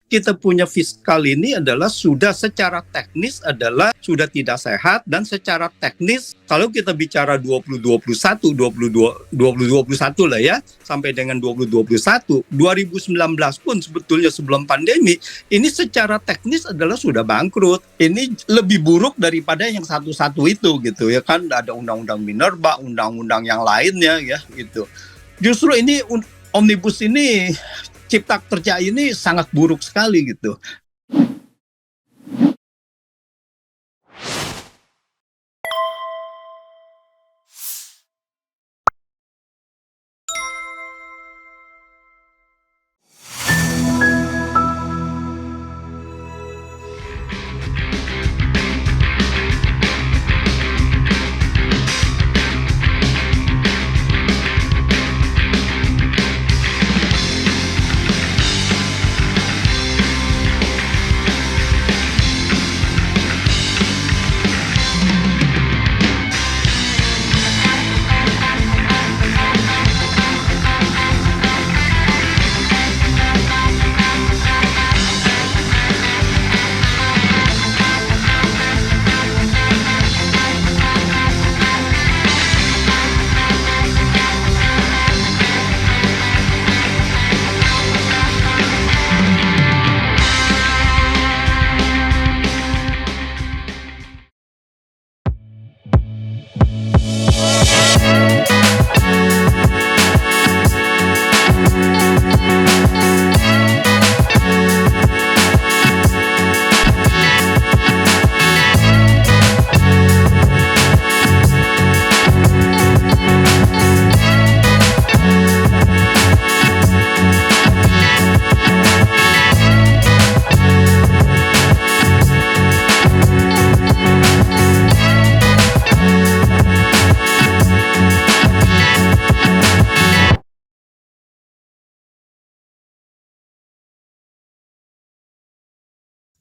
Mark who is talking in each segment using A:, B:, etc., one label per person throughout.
A: kita punya fiskal ini adalah sudah secara teknis adalah sudah tidak sehat, dan secara teknis kalau kita bicara 2021 lah ya, sampai dengan 2021, 2019 pun sebetulnya sebelum pandemi ini secara teknis adalah sudah bangkrut. Ini lebih buruk daripada yang satu-satu itu gitu ya kan, ada undang-undang Minerba, undang-undang yang lainnya ya gitu. Justru ini omnibus ini, Cipta Kerja ini sangat buruk sekali gitu.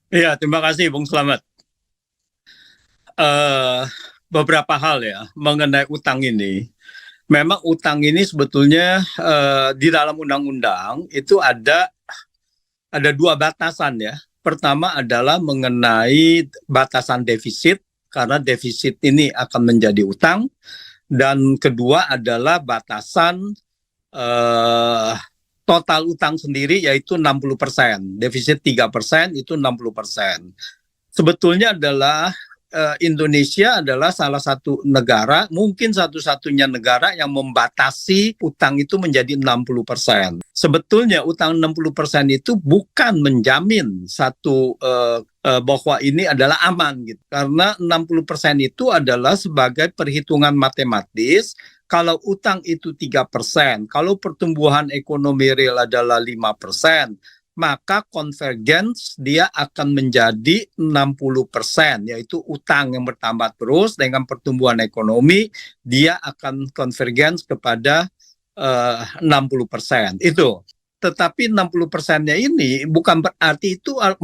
A: Iya, terima kasih Bung Slamet. Beberapa hal ya mengenai utang ini. Memang utang ini sebetulnya di dalam undang-undang itu ada dua batasan ya. Pertama adalah mengenai batasan defisit, karena defisit ini akan menjadi utang. Dan kedua adalah batasan total utang sendiri, yaitu 60%. Defisit 3%, itu 60%. Sebetulnya adalah Indonesia adalah salah satu negara, mungkin satu-satunya negara yang membatasi utang itu menjadi 60%. Sebetulnya utang 60% itu bukan menjamin bahwa ini adalah aman gitu. Karena 60% itu adalah sebagai perhitungan matematis. Kalau utang itu 3%, kalau pertumbuhan ekonomi real adalah 5%, maka konvergens dia akan menjadi 60%, yaitu utang yang bertambah terus dengan pertumbuhan ekonomi, dia akan konvergens kepada 60%. Itu. Tetapi 60%-nya ini bukan berarti itu 40%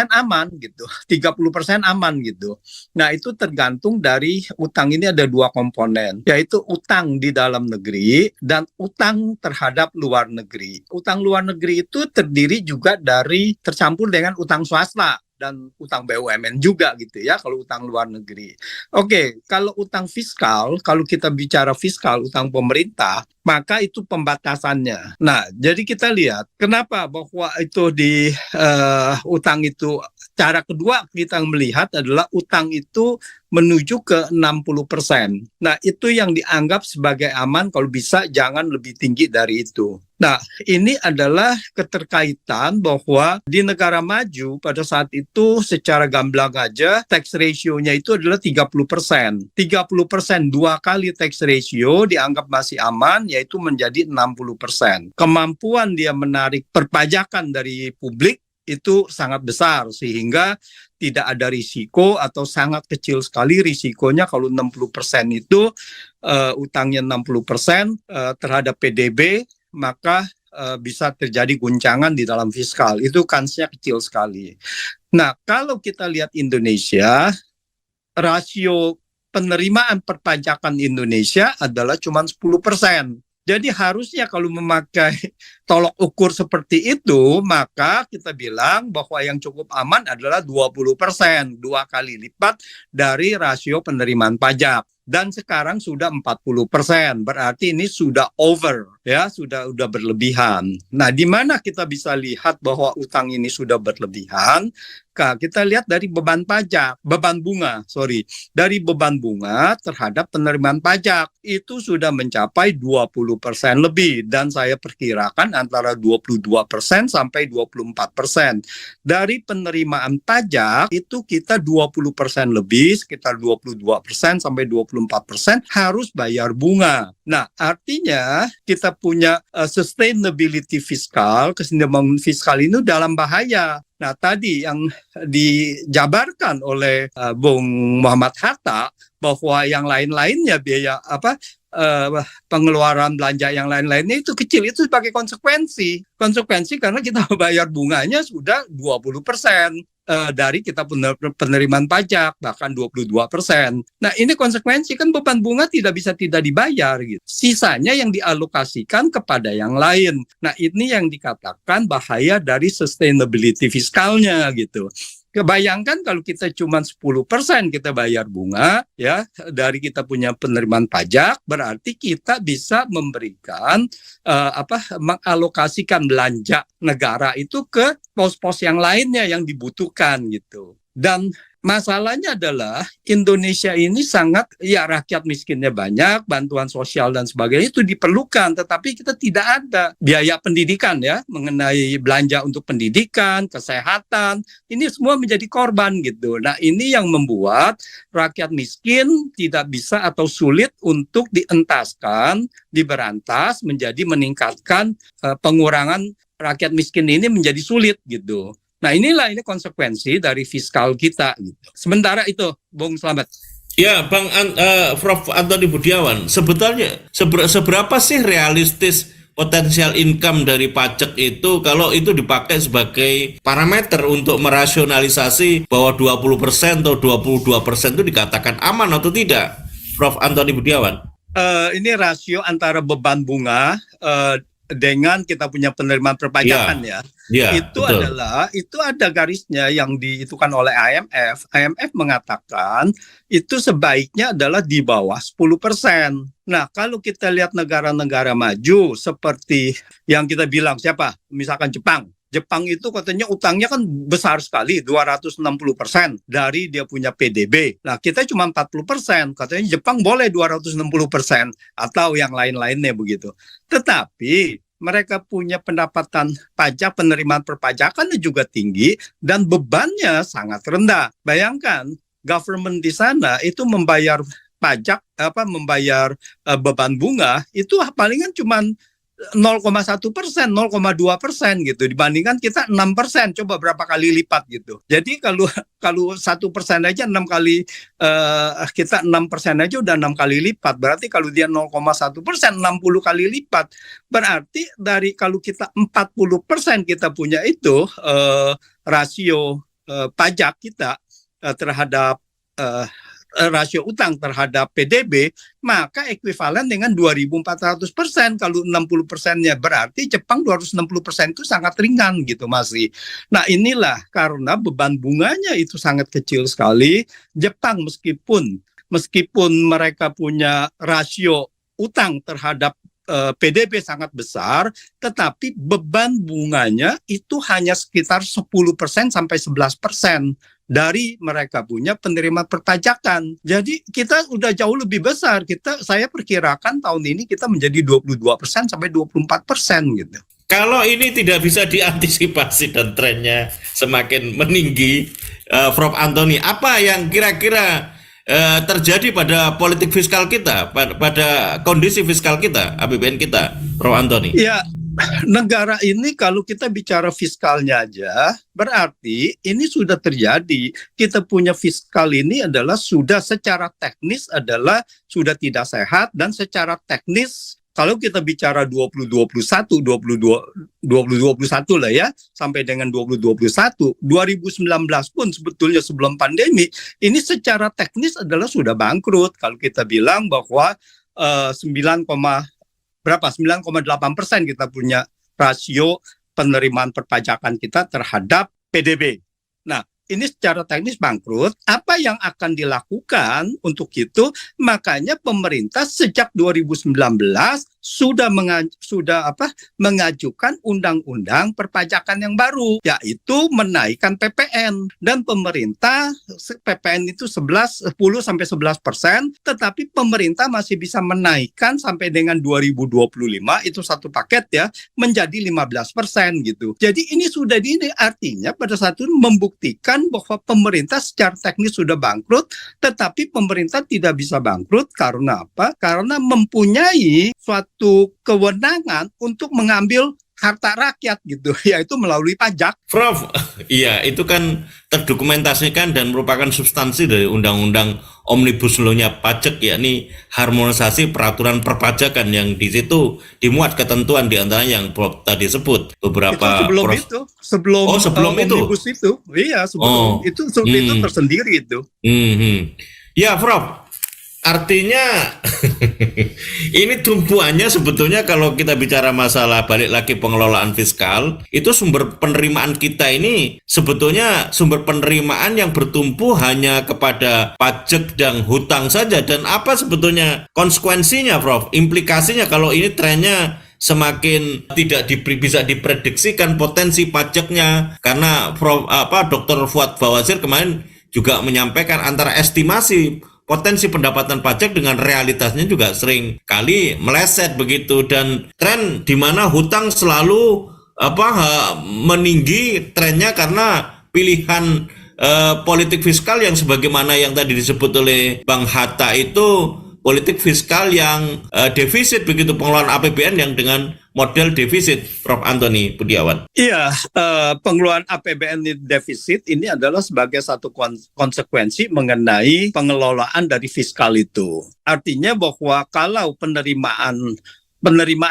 A: aman gitu, 30% aman gitu. Nah, itu tergantung dari utang ini ada dua komponen, yaitu utang di dalam negeri dan utang terhadap luar negeri. Utang luar negeri itu terdiri juga dari tercampur dengan utang swasta dan utang BUMN juga gitu ya, kalau utang luar negeri. Oke, kalau utang fiskal, kalau kita bicara fiskal, utang pemerintah, maka itu pembatasannya. Nah, jadi kita lihat kenapa bahwa itu di utang itu, cara kedua kita melihat adalah utang itu menuju ke 60%. Nah, itu yang dianggap sebagai aman, kalau bisa jangan lebih tinggi dari itu. Nah, ini adalah keterkaitan bahwa di negara maju pada saat itu secara gamblang aja tax ratio-nya itu adalah 30%. 30%, dua kali tax ratio dianggap masih aman, yaitu menjadi 60%. Kemampuan dia menarik perpajakan dari publik itu sangat besar, sehingga tidak ada risiko atau sangat kecil sekali risikonya kalau 60% itu utangnya 60% terhadap PDB, maka bisa terjadi guncangan di dalam fiskal. Itu kansnya kecil sekali. Nah, kalau kita lihat Indonesia, rasio penerimaan perpajakan Indonesia adalah cuma 10%. Jadi harusnya kalau memakai tolok ukur seperti itu, maka kita bilang bahwa yang cukup aman adalah 20%, 2 kali lipat dari rasio penerimaan pajak. Dan sekarang sudah 40%, berarti ini sudah over, ya, sudah berlebihan. Nah, di mana kita bisa lihat bahwa utang ini sudah berlebihan? Kita lihat dari beban bunga terhadap penerimaan pajak itu sudah mencapai 20% lebih, dan saya perkirakan antara 22% sampai 24%. Dari penerimaan pajak itu kita 20% lebih, sekitar 22% sampai 24% harus bayar bunga. Nah, artinya kita punya sustainability fiskal, keseimbangan fiskal ini dalam bahaya. Nah, tadi yang dijabarkan oleh Bung Muhammad Hatta bahwa yang lain-lainnya biaya pengeluaran belanja yang lain-lainnya itu kecil, itu sebagai konsekuensi karena kita bayar bunganya sudah 20% dari kita penerimaan pajak, bahkan 22%. Nah, ini konsekuensi, kan beban bunga tidak bisa tidak dibayar gitu. Sisanya yang dialokasikan kepada yang lain. Nah, ini yang dikatakan bahaya dari sustainability fiskalnya gitu. Kebayangkan kalau kita cuma 10% kita bayar bunga, ya, dari kita punya penerimaan pajak, berarti kita bisa memberikan mengalokasikan belanja negara itu ke pos-pos yang lainnya yang dibutuhkan gitu. Dan masalahnya adalah Indonesia ini sangat, ya, rakyat miskinnya banyak, bantuan sosial dan sebagainya itu diperlukan, tetapi kita tidak ada biaya pendidikan, ya, mengenai belanja untuk pendidikan, kesehatan, ini semua menjadi korban gitu. Nah, ini yang membuat rakyat miskin tidak bisa atau sulit untuk dientaskan, diberantas, menjadi meningkatkan pengurangan rakyat miskin ini menjadi sulit gitu. Nah, ini konsekuensi dari fiskal kita. Gitu. Sementara itu, Bung Slamet.
B: Ya, Prof. Antoni Budiawan, sebetulnya seberapa sih realistis potensial income dari pajak itu kalau itu dipakai sebagai parameter untuk merasionalisasi bahwa 20% atau 22% itu dikatakan aman atau tidak, Prof. Antoni Budiawan?
A: Ini rasio antara beban bunga dengan kita punya penerimaan perpajakan, itu betul. Itu ada garisnya yang dihitungan oleh IMF. IMF mengatakan itu sebaiknya adalah di bawah 10%. Nah, kalau kita lihat negara-negara maju seperti yang kita bilang misalkan Jepang itu katanya utangnya kan besar sekali, 260% dari dia punya PDB. Nah, kita cuma 40%. Katanya Jepang boleh 260% atau yang lain-lainnya begitu. Tetapi mereka punya pendapatan pajak, penerimaan perpajakan juga tinggi dan bebannya sangat rendah. Bayangkan, government di sana itu membayar pajak, membayar beban bunga itu palingan cuma 0,1%, 0,2% gitu, dibandingkan kita 6%, coba berapa kali lipat gitu. Jadi kalau 1% aja 6 kali, kita 6% aja udah 6 kali lipat. Berarti kalau dia 0,1%, 60 kali lipat. Berarti dari kalau kita 40% kita punya itu rasio pajak kita terhadap rasio utang terhadap PDB, maka ekuivalen dengan 2.400%. Kalau 60%-nya, berarti Jepang 260% itu sangat ringan gitu masih. Nah, inilah karena beban bunganya itu sangat kecil sekali. Jepang meskipun mereka punya rasio utang terhadap PDB sangat besar, tetapi beban bunganya itu hanya sekitar 10% sampai 11% dari mereka punya penerimaan perpajakan. Jadi kita udah jauh lebih besar. Saya perkirakan tahun ini kita menjadi 22% sampai 24% gitu.
B: Kalau ini tidak bisa diantisipasi dan trennya semakin meninggi, Prof. Antoni, apa yang kira-kira terjadi pada politik fiskal kita, pada kondisi fiskal kita, APBN kita, Prof. Antoni?
A: Ya, negara ini kalau kita bicara fiskalnya aja, berarti ini sudah terjadi. Kita punya fiskal ini adalah sudah secara teknis adalah sudah tidak sehat, dan secara teknis kalau kita bicara 2021 lah ya, sampai dengan 2021, 2019 pun sebetulnya sebelum pandemi, ini secara teknis adalah sudah bangkrut. Kalau kita bilang bahwa 9,8% kita punya rasio penerimaan perpajakan kita terhadap PDB. Nah, ini secara teknis bangkrut. Apa yang akan dilakukan untuk itu? Makanya pemerintah sejak 2019 sudah mengajukan undang-undang perpajakan yang baru, yaitu menaikkan PPN. Dan pemerintah PPN itu 10 sampai 11%, tetapi pemerintah masih bisa menaikkan sampai dengan 2025 itu satu paket ya menjadi 15% gitu. Jadi ini sudah artinya pada saat itu membuktikan bahwa pemerintah secara teknis sudah bangkrut, tetapi pemerintah tidak bisa bangkrut karena apa? Karena mempunyai suatu kewenangan untuk mengambil harta rakyat gitu, yaitu melalui pajak.
B: Prof, iya itu kan terdokumentasikan dan merupakan substansi dari Undang-Undang Omnibus Law-nya pajak, yakni harmonisasi peraturan perpajakan yang di situ dimuat ketentuan di antaranya yang Prof tadi sebut beberapa.
A: Sebelum Omnibus itu, iya sebelum itu tersendiri itu.
B: Ya Prof. Artinya ini tumpuannya sebetulnya kalau kita bicara masalah balik lagi pengelolaan fiskal, itu sumber penerimaan kita ini sebetulnya sumber penerimaan yang bertumpu hanya kepada pajak dan hutang saja. Dan apa sebetulnya konsekuensinya Prof? Implikasinya kalau ini trennya semakin tidak bisa diprediksikan potensi pajaknya, karena Dr. Fuad Bawazir kemarin juga menyampaikan antara estimasi potensi pendapatan pajak dengan realitasnya juga sering kali meleset begitu, dan tren di mana hutang selalu meninggi trennya karena pilihan politik fiskal yang sebagaimana yang tadi disebut oleh Bang Hatta itu politik fiskal yang defisit begitu, pengelolaan APBN yang dengan model defisit, Prof. Antoni Budiawan.
A: Iya, pengeluaran APBN defisit ini adalah sebagai satu konsekuensi mengenai pengelolaan dari fiskal itu. Artinya bahwa kalau penerimaan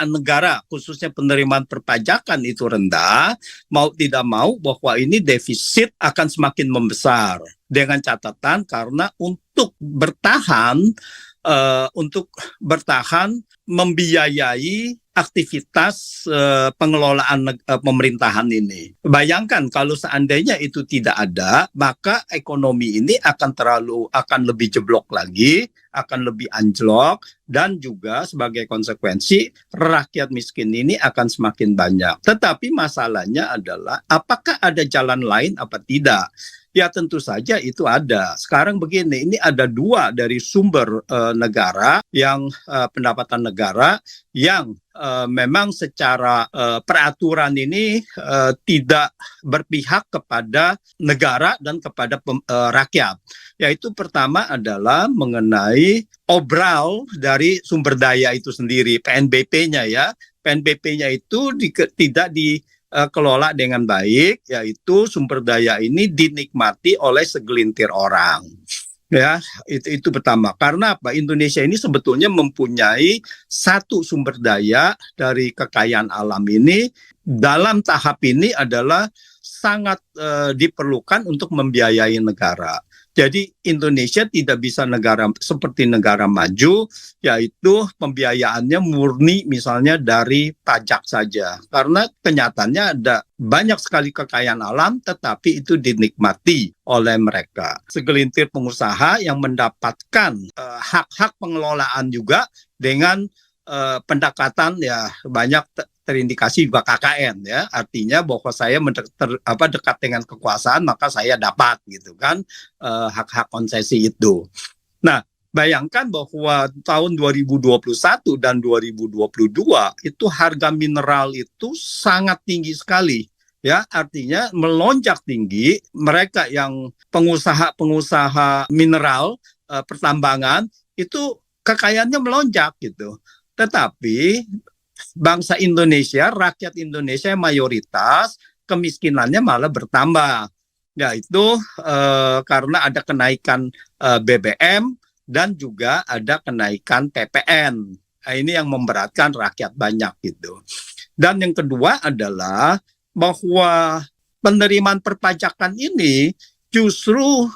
A: negara, khususnya penerimaan perpajakan itu rendah, mau tidak mau bahwa ini defisit akan semakin membesar. Dengan catatan karena untuk bertahan membiayai aktivitas pengelolaan pemerintahan ini. Bayangkan kalau seandainya itu tidak ada, maka ekonomi ini akan lebih jeblok lagi, akan lebih anjlok, dan juga sebagai konsekuensi rakyat miskin ini akan semakin banyak. Tetapi masalahnya adalah apakah ada jalan lain apa tidak? Ya tentu saja itu ada. Sekarang begini, ini ada dua dari sumber negara yang pendapatan negara yang memang secara peraturan ini tidak berpihak kepada negara dan kepada rakyat. Yaitu pertama adalah mengenai obral dari sumber daya itu sendiri, PNBP-nya ya. PNBP-nya itu tidak dikelola dengan baik, yaitu sumber daya ini dinikmati oleh segelintir orang. Ya, itu pertama. Karena apa? Indonesia ini sebetulnya mempunyai satu sumber daya dari kekayaan alam ini, dalam tahap ini adalah sangat diperlukan untuk membiayai negara. Jadi Indonesia tidak bisa seperti negara maju, yaitu pembiayaannya murni misalnya dari pajak saja. Karena kenyataannya ada banyak sekali kekayaan alam, tetapi itu dinikmati oleh mereka. Segelintir pengusaha yang mendapatkan hak-hak pengelolaan juga dengan pendekatan ya banyak terindikasi juga KKN ya, artinya bahwa saya dekat dengan kekuasaan maka saya dapat gitu kan hak-hak konsesi itu. Nah, bayangkan bahwa tahun 2021 dan 2022 itu harga mineral itu sangat tinggi sekali. Ya, artinya melonjak tinggi. Mereka yang pengusaha mineral pertambangan itu kekayaannya melonjak gitu. Tetapi bangsa Indonesia, rakyat Indonesia yang mayoritas, kemiskinannya malah bertambah. Yaitu karena ada kenaikan BBM dan juga ada kenaikan PPN. Nah, ini yang memberatkan rakyat banyak gitu. Dan yang kedua adalah bahwa penerimaan perpajakan ini justru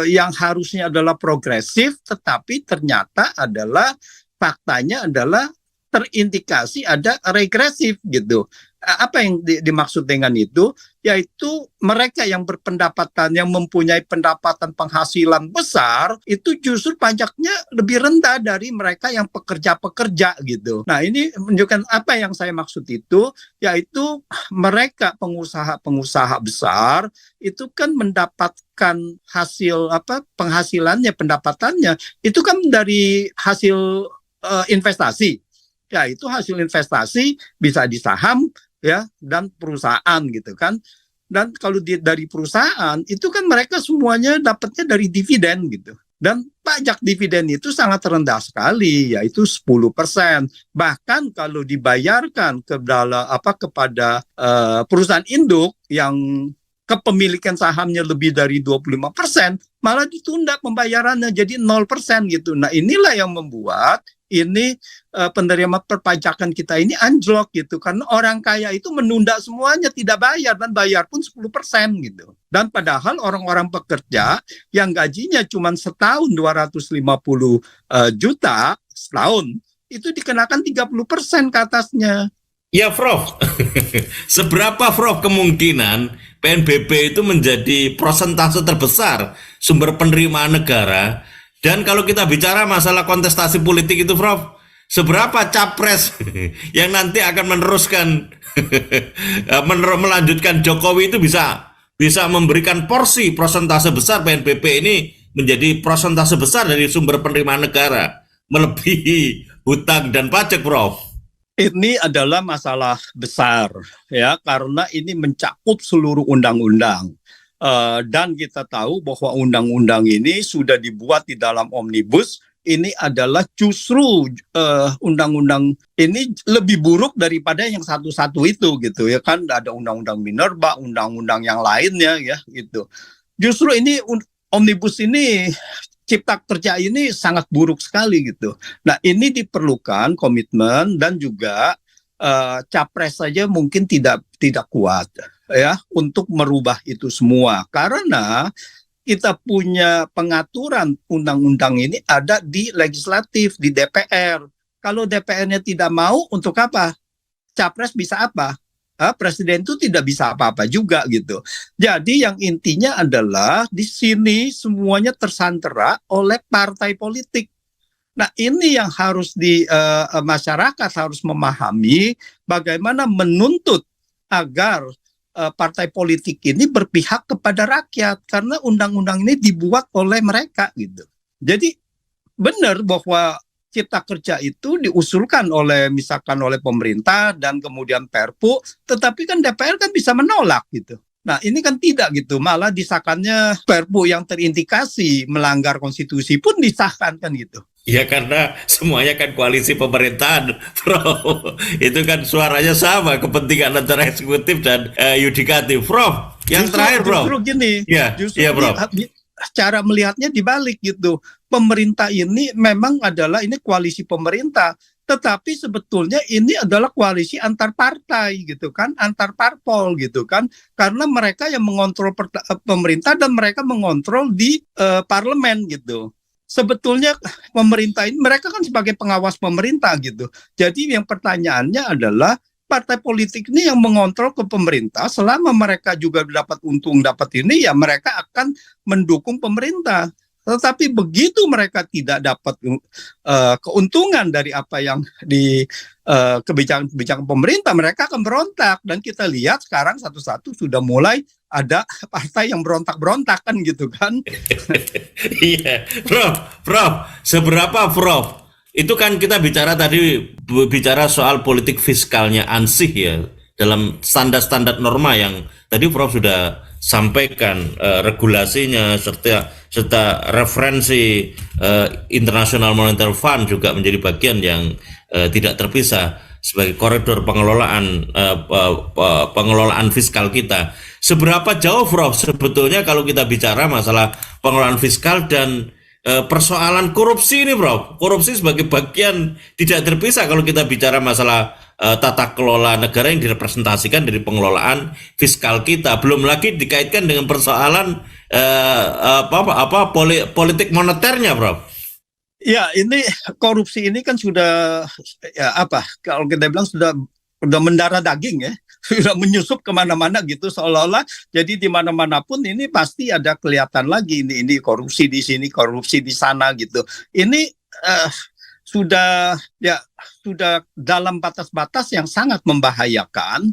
A: yang harusnya adalah progresif, tetapi ternyata adalah faktanya adalah terindikasi ada regresif gitu. Apa yang dimaksud dengan itu? Yaitu mereka yang berpendapatan, yang mempunyai pendapatan penghasilan besar, itu justru pajaknya lebih rendah dari mereka yang pekerja-pekerja gitu. Nah, ini menunjukkan apa yang saya maksud itu, yaitu mereka pengusaha-pengusaha besar itu kan mendapatkan hasil penghasilannya, pendapatannya itu kan dari hasil investasi. Ya, itu hasil investasi bisa di saham ya dan perusahaan gitu kan. Dan kalau dari perusahaan itu kan mereka semuanya dapatnya dari dividen gitu. Dan pajak dividen itu sangat rendah sekali, yaitu 10%. Bahkan kalau dibayarkan kepada perusahaan induk yang kepemilikan sahamnya lebih dari 25%, malah ditunda pembayarannya jadi 0% gitu. Nah, inilah yang membuat ini penerima perpajakan kita ini anjlok gitu, karena orang kaya itu menunda semuanya, tidak bayar, dan bayar pun 10% gitu. Dan padahal orang-orang pekerja yang gajinya cuma setahun 250 juta setahun, itu dikenakan 30% ke atasnya.
B: Ya, Prof. Seberapa, Prof, kemungkinan PNBP itu menjadi persentase terbesar sumber penerimaan negara? Dan kalau kita bicara masalah kontestasi politik itu, Prof, seberapa capres yang nanti akan meneruskan melanjutkan Jokowi itu bisa memberikan porsi persentase besar PNBP ini menjadi persentase besar dari sumber penerimaan negara, melebihi hutang dan pajak, Prof?
A: Ini adalah masalah besar ya, karena ini mencakup seluruh undang-undang. Dan kita tahu bahwa undang-undang ini sudah dibuat di dalam omnibus. Ini adalah justru undang-undang ini lebih buruk daripada yang satu-satu itu gitu ya kan. Ada undang-undang Minerba, undang-undang yang lainnya ya gitu. Justru ini omnibus ini, Cipta Kerja ini sangat buruk sekali gitu. Nah, ini diperlukan komitmen dan juga capres saja mungkin tidak kuat ya untuk merubah itu semua, karena kita punya pengaturan undang-undang ini ada di legislatif, di DPR. Kalau DPR-nya tidak mau, untuk apa? Capres bisa apa? Presiden itu tidak bisa apa-apa juga gitu. Jadi yang intinya adalah di sini semuanya tersandera oleh partai politik. Nah, ini yang harus masyarakat harus memahami bagaimana menuntut agar partai politik ini berpihak kepada rakyat, karena undang-undang ini dibuat oleh mereka gitu. Jadi benar bahwa Cipta Kerja itu diusulkan misalkan oleh pemerintah dan kemudian Perpu, tetapi kan DPR kan bisa menolak gitu. Nah, ini kan tidak gitu, malah disahkannya Perpu yang terindikasi melanggar konstitusi pun disahkan kan gitu.
B: Ya, karena semuanya kan koalisi pemerintahan, Prof. Itu kan suaranya sama, kepentingan antara eksekutif dan yudikatif, Prof. Yang terakhir, Prof.
A: Justru gini,
B: Prof.
A: Cara melihatnya dibalik gitu. Pemerintah ini memang adalah ini koalisi pemerintah, tetapi sebetulnya ini adalah koalisi antar partai gitu kan, antar parpol gitu kan, karena mereka yang mengontrol pemerintah dan mereka mengontrol di parlemen gitu. Sebetulnya pemerintah ini, mereka kan sebagai pengawas pemerintah gitu. Jadi yang pertanyaannya adalah partai politik ini yang mengontrol ke pemerintah, selama mereka juga dapat untung, dapat ini, ya mereka akan mendukung pemerintah. Tetapi begitu mereka tidak dapat keuntungan dari apa yang di kebijakan pemerintah, mereka akan berontak. Dan kita lihat sekarang satu-satu sudah mulai ada partai yang berontak-berontak kan gitu kan.
B: Iya, Prof, seberapa, Prof? Itu kan kita bicara soal politik fiskalnya Ansih ya, dalam standar-standar norma yang tadi Prof sudah sampaikan, regulasinya serta referensi International Monetary Fund juga menjadi bagian yang tidak terpisah sebagai koridor pengelolaan fiskal kita. Seberapa jauh, Prof, sebetulnya kalau kita bicara masalah pengelolaan fiskal dan persoalan korupsi ini, Prof? Korupsi sebagai bagian tidak terpisah kalau kita bicara masalah tata kelola negara yang direpresentasikan dari pengelolaan fiskal kita. Belum lagi dikaitkan dengan persoalan politik moneternya, Prof.
A: Ya, ini korupsi ini kan sudah ya apa? Kalau kita bilang sudah mendarah daging ya, sudah menyusup kemana-mana gitu seolah-olah. Jadi di mana-mana pun ini pasti ada kelihatan lagi ini korupsi di sini, korupsi di sana gitu. Ini eh, sudah ya sudah dalam batas-batas yang sangat membahayakan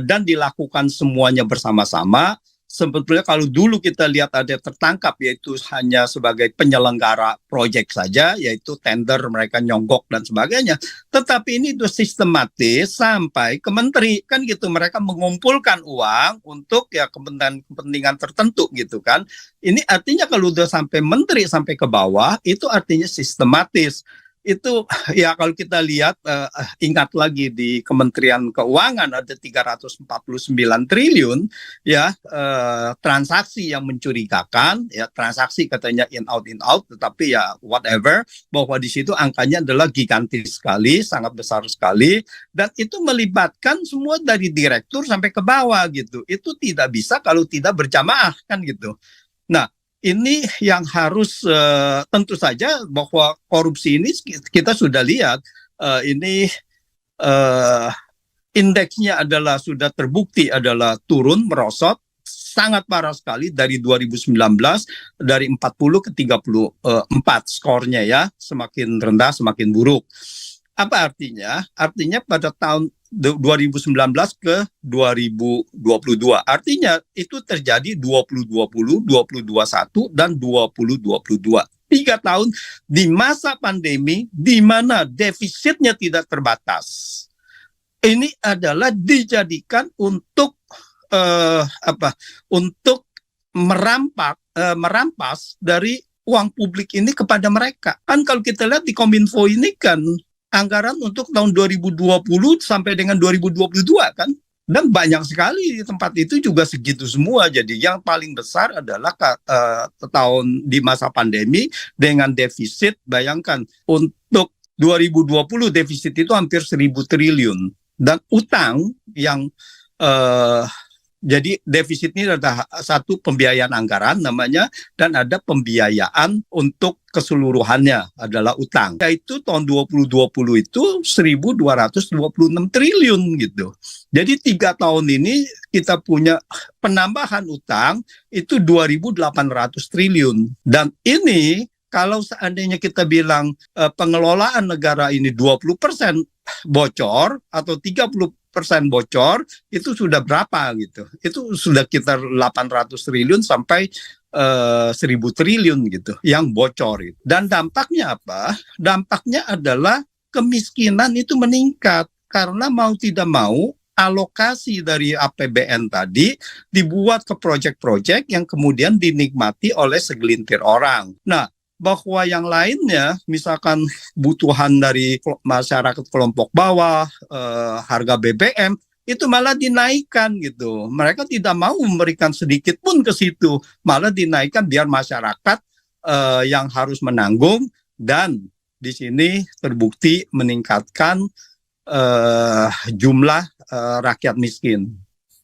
A: dan dilakukan semuanya bersama-sama. Sebetulnya kalau dulu kita lihat ada tertangkap yaitu hanya sebagai penyelenggara proyek saja, yaitu tender mereka nyonggok dan sebagainya. Tetapi ini itu sistematis sampai ke menteri kan gitu, mereka mengumpulkan uang untuk ya kepentingan tertentu gitu kan. Ini artinya kalau udah sampai menteri sampai ke bawah itu artinya sistematis. Itu ya kalau kita lihat ingat lagi di Kementerian Keuangan ada 349 triliun ya transaksi yang mencurigakan ya, transaksi katanya in out tetapi ya whatever, bahwa di situ angkanya adalah gigantis sekali, sangat besar sekali, dan itu melibatkan semua dari direktur sampai ke bawah gitu. Itu tidak bisa kalau tidak berjamaah kan gitu. Nah, ini yang harus tentu saja bahwa korupsi ini kita sudah lihat ini uh, indeksnya adalah sudah terbukti adalah turun merosot sangat parah sekali dari 2019 dari 40 ke 34 skornya ya, semakin rendah semakin buruk. Apa artinya? Artinya pada tahun 2019 ke 2022. Artinya itu terjadi 2020, 2021 dan 2022. 3 tahun di masa pandemi di mana defisitnya tidak terbatas. Ini adalah dijadikan untuk apa? Untuk merampas dari uang publik ini kepada mereka. Kan kalau kita lihat di Kominfo ini kan anggaran untuk tahun 2020 sampai dengan 2022 kan, dan banyak sekali di tempat itu juga segitu semua. Jadi yang paling besar adalah tahun di masa pandemi dengan defisit, bayangkan untuk 2020 defisit itu hampir 1.000 triliun dan utang yang jadi defisit ini ada satu pembiayaan anggaran namanya, dan ada pembiayaan untuk keseluruhannya adalah utang. Yaitu tahun 2020 itu 1.226 triliun gitu. Jadi 3 tahun ini kita punya penambahan utang itu 2.800 triliun. Dan ini kalau seandainya kita bilang pengelolaan negara ini 20% bocor atau 30% bocor, itu sudah berapa gitu? Itu sudah sekitar 800 triliun sampai 1.000 triliun gitu yang bocor. Dan dampaknya apa? Dampaknya adalah kemiskinan itu meningkat karena mau tidak mau alokasi dari APBN tadi dibuat ke proyek-proyek yang kemudian dinikmati oleh segelintir orang. Nah, bahwa yang lainnya, misalkan kebutuhan dari masyarakat kelompok bawah, harga BBM, itu malah dinaikkan gitu. Mereka tidak mau memberikan sedikit pun ke situ, malah dinaikkan biar masyarakat yang harus menanggung, dan di sini terbukti meningkatkan jumlah rakyat miskin.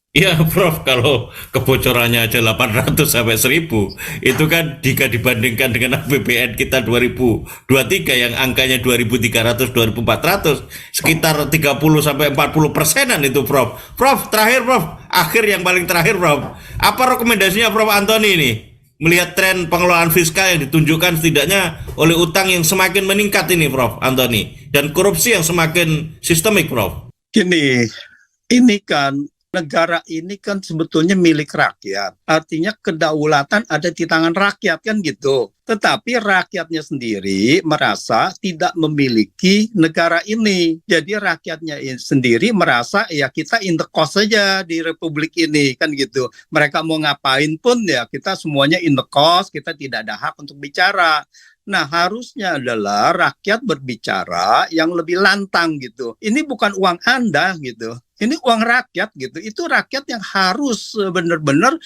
B: Iya, Prof, kalau kebocorannya aja 800 sampai 1.000, itu kan jika dibandingkan dengan APBN kita 2023 yang angkanya 2.300, 2.400, sekitar 30 sampai 40%-an itu, Prof. Prof, terakhir, Prof, akhir yang paling terakhir, Prof. Apa rekomendasinya Prof Antoni ini? Melihat tren pengelolaan fiskal yang ditunjukkan setidaknya oleh utang yang semakin meningkat ini, Prof Antoni, dan korupsi yang semakin sistemik, Prof.
A: Gini, ini kan negara ini kan sebetulnya milik rakyat. Artinya kedaulatan ada di tangan rakyat kan gitu. Tetapi rakyatnya sendiri merasa tidak memiliki negara ini. Jadi rakyatnya sendiri merasa ya kita in the cost saja di republik ini kan gitu. Mereka mau ngapain pun ya kita semuanya in the cost, kita tidak ada hak untuk bicara. Nah, harusnya adalah rakyat berbicara yang lebih lantang gitu. Ini bukan uang Anda gitu. Ini uang rakyat gitu. Itu rakyat yang harus benar-benar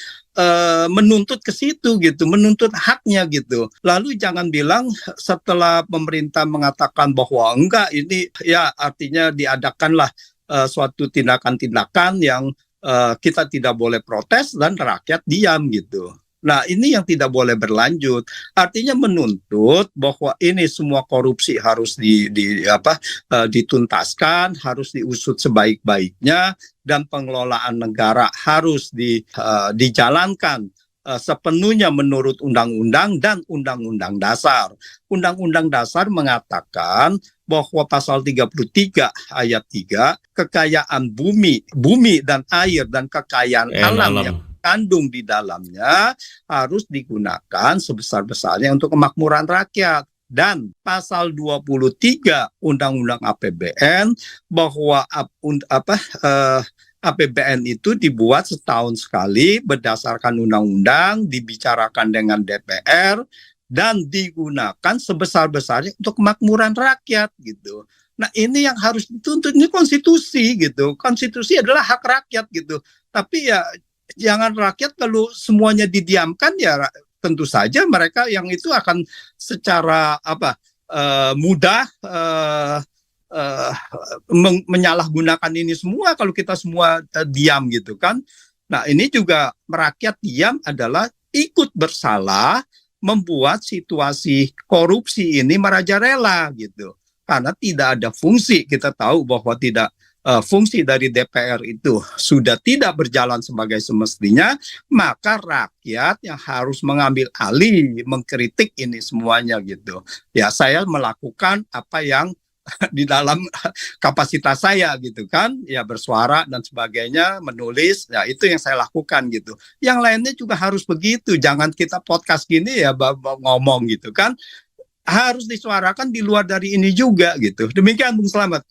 A: menuntut ke situ gitu, menuntut haknya gitu. Lalu jangan bilang setelah pemerintah mengatakan bahwa enggak, ini ya artinya diadakanlah suatu tindakan-tindakan yang kita tidak boleh protes dan rakyat diam gitu. Nah, ini yang tidak boleh berlanjut. Artinya menuntut bahwa ini semua korupsi harus dituntaskan, harus diusut sebaik-baiknya, dan pengelolaan negara harus dijalankan sepenuhnya menurut undang-undang dan undang-undang dasar. Undang-undang dasar mengatakan bahwa pasal 33 ayat 3, kekayaan bumi dan air dan kekayaan alam yang kandung di dalamnya harus digunakan sebesar-besarnya untuk kemakmuran rakyat. Dan pasal 23 Undang-Undang APBN bahwa APBN itu dibuat setahun sekali berdasarkan undang-undang, dibicarakan dengan DPR, dan digunakan sebesar-besarnya untuk kemakmuran rakyat gitu. Nah, ini yang harus dituntut, ini konstitusi gitu. Konstitusi adalah hak rakyat gitu. Tapi ya jangan rakyat kalau semuanya didiamkan, ya tentu saja mereka yang itu akan secara mudah menyalahgunakan ini semua kalau kita semua diam gitu kan. Nah, ini juga merakyat diam adalah ikut bersalah membuat situasi korupsi ini merajalela gitu. Karena tidak ada fungsi, kita tahu bahwa fungsi dari DPR itu sudah tidak berjalan sebagai semestinya, maka rakyat yang harus mengambil alih, mengkritik ini semuanya gitu. Ya, saya melakukan apa yang di dalam kapasitas saya gitu kan, ya bersuara dan sebagainya, menulis, ya itu yang saya lakukan gitu. Yang lainnya juga harus begitu, jangan kita podcast gini ya ngomong gitu kan, harus disuarakan di luar dari ini juga gitu. Demikian Bung Slamet.